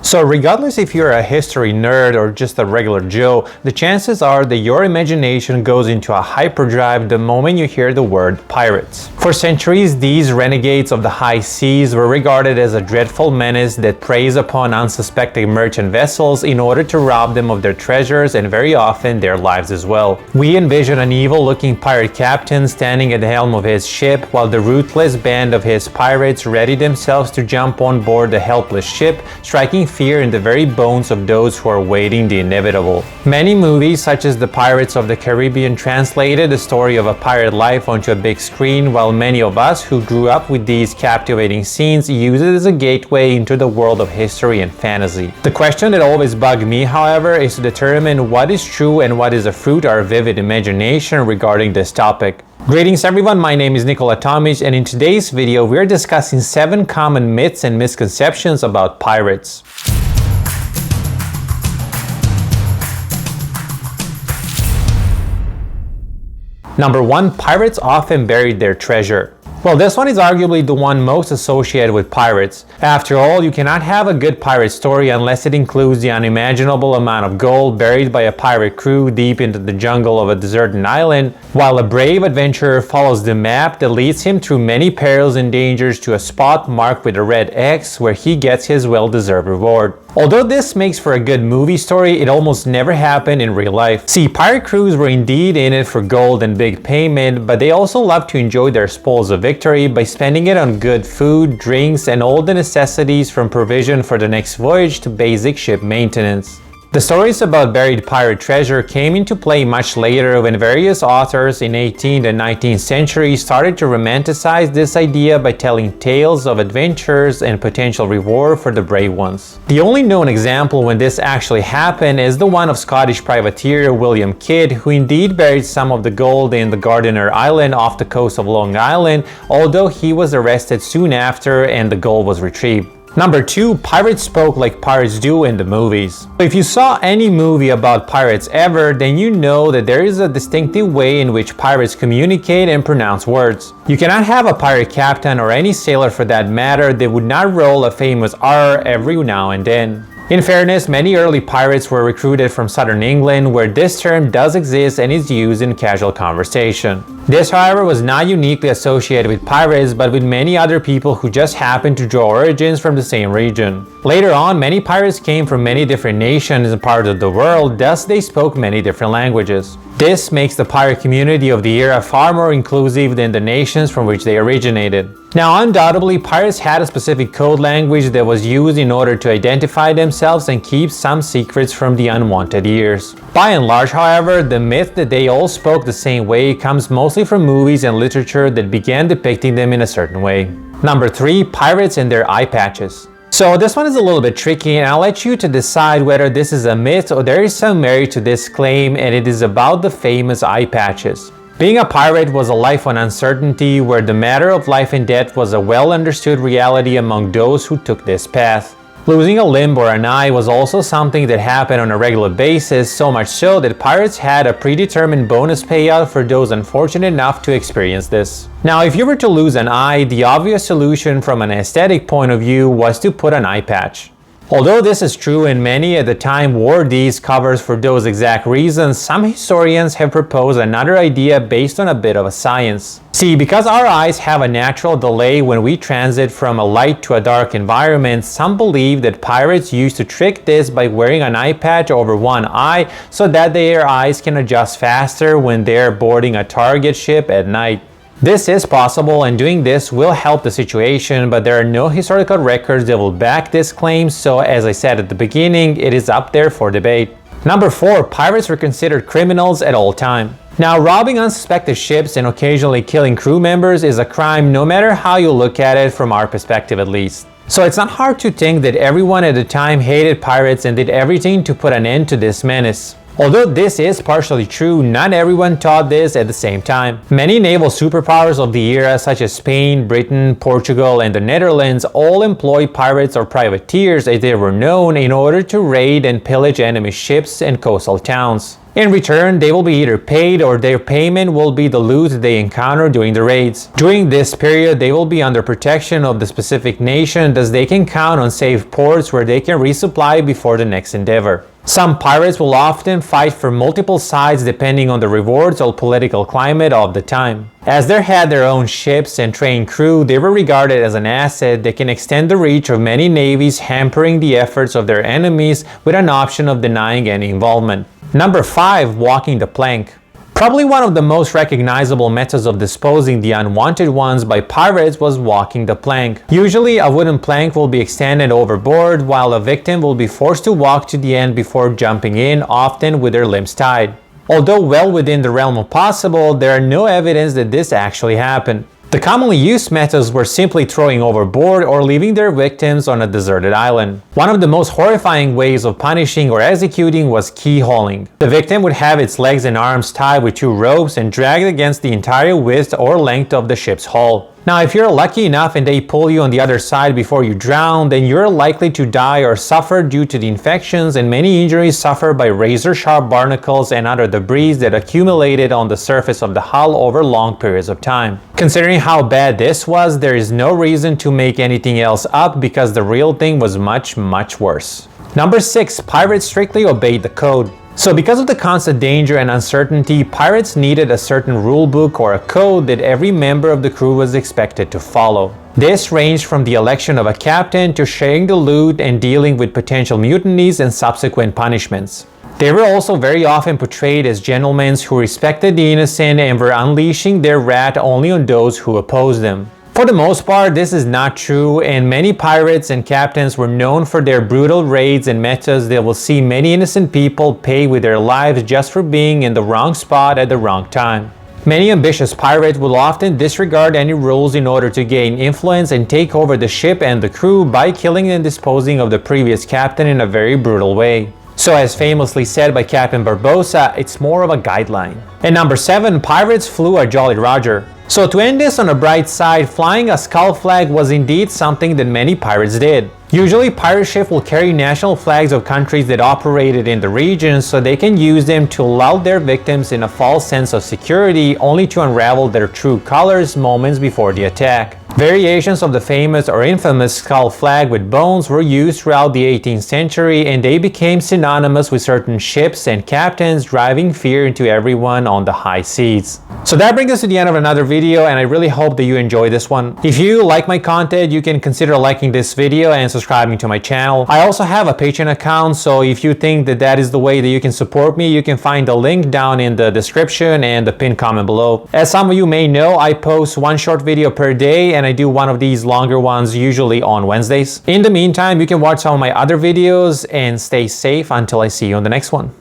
So regardless if you're a history nerd or just a regular Joe, the chances are that your imagination goes into a hyperdrive the moment you hear the word pirates. For centuries, these renegades of the high seas were regarded as a dreadful menace that preys upon unsuspecting merchant vessels in order to rob them of their treasures and very often their lives as well. We envision an evil-looking pirate captain standing at the helm of his ship while the ruthless band of his pirates ready themselves to jump on board the helpless ship, striking fear in the very bones of those who are waiting the inevitable. Many movies, such as The Pirates of the Caribbean, translated the story of a pirate life onto a big screen, while many of us who grew up with these captivating scenes use it as a gateway into the world of history and fantasy. The question that always bugged me, however, is to determine what is true and what is a fruit of our vivid imagination regarding this topic. Greetings everyone, my name is Nikola Tomic, and in today's video we are discussing 7 common myths and misconceptions about pirates. Number 1. Pirates often buried their treasure. Well, this one is arguably the one most associated with pirates. After all, you cannot have a good pirate story unless it includes the unimaginable amount of gold buried by a pirate crew deep into the jungle of a deserted island, while a brave adventurer follows the map that leads him through many perils and dangers to a spot marked with a red X where he gets his well-deserved reward. Although this makes for a good movie story, it almost never happened in real life. See, pirate crews were indeed in it for gold and big payment, but they also loved to enjoy their spoils of victory by spending it on good food, drinks, and all the necessities from provision for the next voyage to basic ship maintenance. The stories about buried pirate treasure came into play much later when various authors in 18th and 19th centuries started to romanticize this idea by telling tales of adventures and potential reward for the brave ones. The only known example when this actually happened is the one of Scottish privateer William Kidd, who indeed buried some of the gold in the Gardiner Island off the coast of Long Island, although he was arrested soon after and the gold was retrieved. Number 2. Pirates spoke like pirates do in the movies. If you saw any movie about pirates ever, then you know that there is a distinctive way in which pirates communicate and pronounce words. You cannot have a pirate captain, or any sailor for that matter, that would not roll a famous R every now and then. In fairness, many early pirates were recruited from southern England, where this term does exist and is used in casual conversation. This, however, was not uniquely associated with pirates, but with many other people who just happened to draw origins from the same region. Later on, many pirates came from many different nations and parts of the world, thus they spoke many different languages. This makes the pirate community of the era far more inclusive than the nations from which they originated. Now, undoubtedly, pirates had a specific code language that was used in order to identify themselves and keep some secrets from the unwanted ears. By and large, however, the myth that they all spoke the same way comes mostly from movies and literature that began depicting them in a certain way. Number 3. Pirates and their eye patches. So this one is a little bit tricky, and I'll let you to decide whether this is a myth or there is some merit to this claim, and it is about the famous eye patches. Being a pirate was a life of uncertainty, where the matter of life and death was a well-understood reality among those who took this path. Losing a limb or an eye was also something that happened on a regular basis, so much so that pirates had a predetermined bonus payout for those unfortunate enough to experience this. Now, if you were to lose an eye, the obvious solution from an aesthetic point of view was to put an eye patch. Although this is true and many at the time wore these covers for those exact reasons, some historians have proposed another idea based on a bit of a science. See, because our eyes have a natural delay when we transit from a light to a dark environment, some believe that pirates used to trick this by wearing an eye patch over one eye so that their eyes can adjust faster when they're boarding a target ship at night. This is possible, and doing this will help the situation, but there are no historical records that will back this claim, so as I said at the beginning, it is up there for debate. Number 4. Pirates were considered criminals at all time. Now, robbing unsuspected ships and occasionally killing crew members is a crime no matter how you look at it, from our perspective at least. So it's not hard to think that everyone at the time hated pirates and did everything to put an end to this menace. Although this is partially true, not everyone thought this at the same time. Many naval superpowers of the era, such as Spain, Britain, Portugal, and the Netherlands, all employed pirates or privateers, as they were known, in order to raid and pillage enemy ships and coastal towns. In return, they will be either paid or their payment will be the loot they encounter during the raids. During this period, they will be under protection of the specific nation, thus they can count on safe ports where they can resupply before the next endeavor. Some pirates will often fight for multiple sides depending on the rewards or political climate of the time. As they had their own ships and trained crew, they were regarded as an asset that can extend the reach of many navies, hampering the efforts of their enemies with an option of denying any involvement. Number 5. Walking the plank. Probably one of the most recognizable methods of disposing the unwanted ones by pirates was walking the plank. Usually a wooden plank will be extended overboard while a victim will be forced to walk to the end before jumping in, often with their limbs tied. Although well within the realm of possible, there are no evidence that this actually happened. The commonly used methods were simply throwing overboard or leaving their victims on a deserted island. One of the most horrifying ways of punishing or executing was keyholing. The victim would have its legs and arms tied with 2 ropes and dragged against the entire width or length of the ship's hull. Now, if you're lucky enough and they pull you on the other side before you drown, then you're likely to die or suffer due to the infections and many injuries suffered by razor-sharp barnacles and other debris that accumulated on the surface of the hull over long periods of time. Considering how bad this was, there is no reason to make anything else up because the real thing was much worse. Number 6. Pirates strictly obeyed the code. So because of the constant danger and uncertainty, pirates needed a certain rule book or a code that every member of the crew was expected to follow. This ranged from the election of a captain to sharing the loot and dealing with potential mutinies and subsequent punishments. They were also very often portrayed as gentlemen who respected the innocent and were unleashing their wrath only on those who opposed them. For the most part, this is not true, and many pirates and captains were known for their brutal raids and methods that will see many innocent people pay with their lives just for being in the wrong spot at the wrong time. Many ambitious pirates will often disregard any rules in order to gain influence and take over the ship and the crew by killing and disposing of the previous captain in a very brutal way. So as famously said by Captain Barbossa, it's more of a guideline. And number 7, pirates flew a Jolly Roger. So to end this on a bright side, flying a skull flag was indeed something that many pirates did. Usually pirate ships will carry national flags of countries that operated in the region so they can use them to lull their victims in a false sense of security only to unravel their true colors moments before the attack. Variations of the famous or infamous skull flag with bones were used throughout the 18th century and they became synonymous with certain ships and captains, driving fear into everyone on the high seas. So that brings us to the end of another video, and I really hope that you enjoyed this one. If you like my content, you can consider liking this video and subscribing to my channel. I also have a Patreon account, so if you think that that is the way that you can support me, you can find the link down in the description and the pinned comment below. As some of you may know, I post one short video per day and I do one of these longer ones usually on Wednesdays. In the meantime, you can watch some of my other videos and stay safe until I see you on the next one.